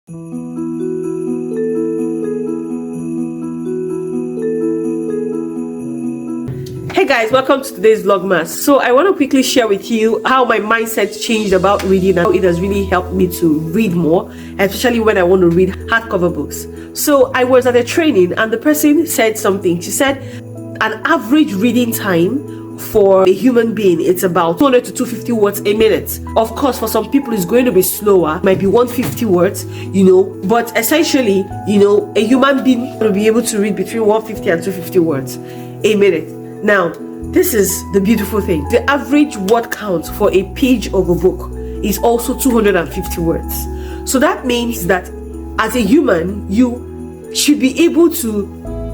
Hey guys, welcome to today's Vlogmas. So I want to quickly share with you how my mindset changed about reading and how it has really helped me to read more, especially when I want to read hardcover books. So I was at a training and the person said something. She said an average reading time for a human being, it's about 200 to 250 words a minute. Of course, for some people it's going to be slower, might be 150 words, but essentially, a human being will be able to read between 150 and 250 words a minute. Now, this is the beautiful thing. The average word count for a page of a book is also 250 words. So that means that as a human, you should be able to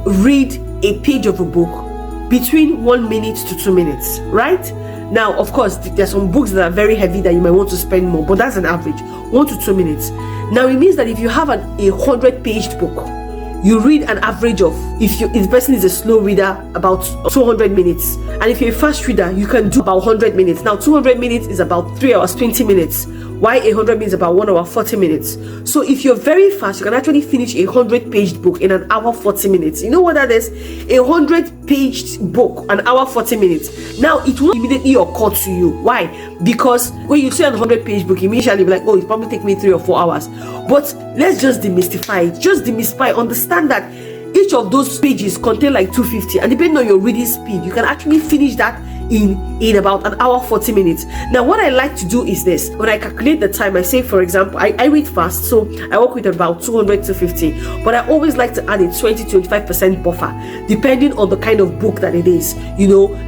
read a page of a book between 1 minute to 2 minutes, right? Now, of course, there's some books that are very heavy that you might want to spend more, but that's an average, 1 to 2 minutes. Now, it means that if you have a 100-page book, you read an average of, if the person is a slow reader, about 200 minutes. And if you're a fast reader, you can do about 100 minutes. Now, 200 minutes is about 3 hours, 20 minutes. While 100 minutes is about 1 hour, 40 minutes. So if you're very fast, you can actually finish a 100-page book in an hour, 40 minutes. You know what that is? A 100-page book, an hour, 40 minutes. Now, it won't immediately occur to you. Why? Because when you see a 100-page book, immediately you'll be like, oh, it probably take me 3 or 4 hours. But let's just demystify it. Just demystify. Understand that each of those pages contain like 250, and depending on your reading speed, you can actually finish that in about an hour, 40 minutes. Now, what I like to do is this. When I calculate the time, I say, for example, I read fast, so I work with about 200 to 50, but I always like to add a 20-25% buffer depending on the kind of book that it is,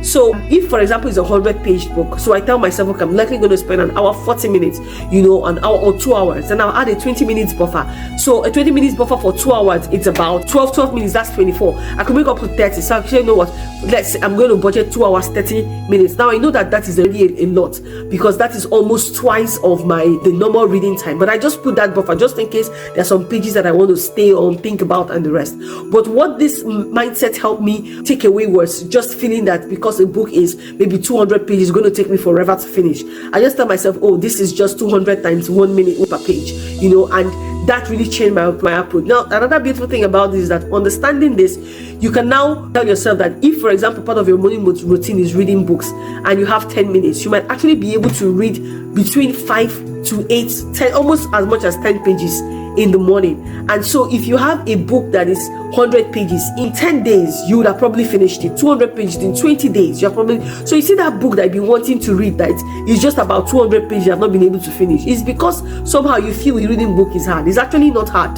So if, for example, it's a 100-page book, so I tell myself, okay, I'm likely going to spend an hour, 40 minutes, an hour or 2 hours, then I'll add a 20 minutes buffer. So a 20 minutes buffer for 2 hours, it's about 12 minutes, that's 24. I could make up to 30. So actually, you know what, let's say I'm going to budget 2 hours, 30 minutes. Now I know that is already a lot, because that is almost twice of the normal reading time, but I just put that buffer just in case there are some pages that I want to stay on, think about, and the rest. But what this mindset helped me take away was just feeling that because a book is maybe 200 pages, it's going to take me forever to finish. I just tell myself, oh, this is just 200 times 1 minute per page, and that really changed my approach. Now, another beautiful thing about this is that understanding this, you can now tell yourself that if, for example, part of your morning routine is reading books and you have 10 minutes, you might actually be able to read between 5 to 8, 10, almost as much as 10 pages in the morning. And so if you have a book that is 100 pages, in 10 days you would have probably finished it. 200 pages in 20 days, you have probably. So you see that book that you've been wanting to read that is just about 200 pages you have not been able to finish. It's because somehow you feel reading book is hard. It's actually not hard.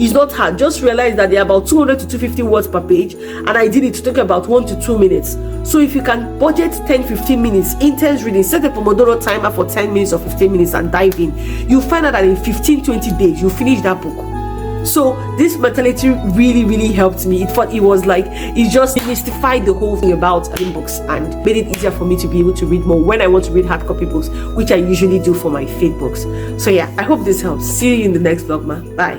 It's not hard. Just realize that they're about 200 to 250 words per page, and I did it to take about 1 to 2 minutes. So if you can budget 10-15 minutes intense reading, set a Pomodoro timer for 10 minutes or 15 minutes and dive in, you'll find out that in 15-20 days you'll finish that book. So this mentality really helped me. It just demystified the whole thing about reading books and made it easier for me to be able to read more when I want to read hard copy books, which I usually do for my faith books. So yeah, I hope this helps. See you in the next Vlogmas. Bye.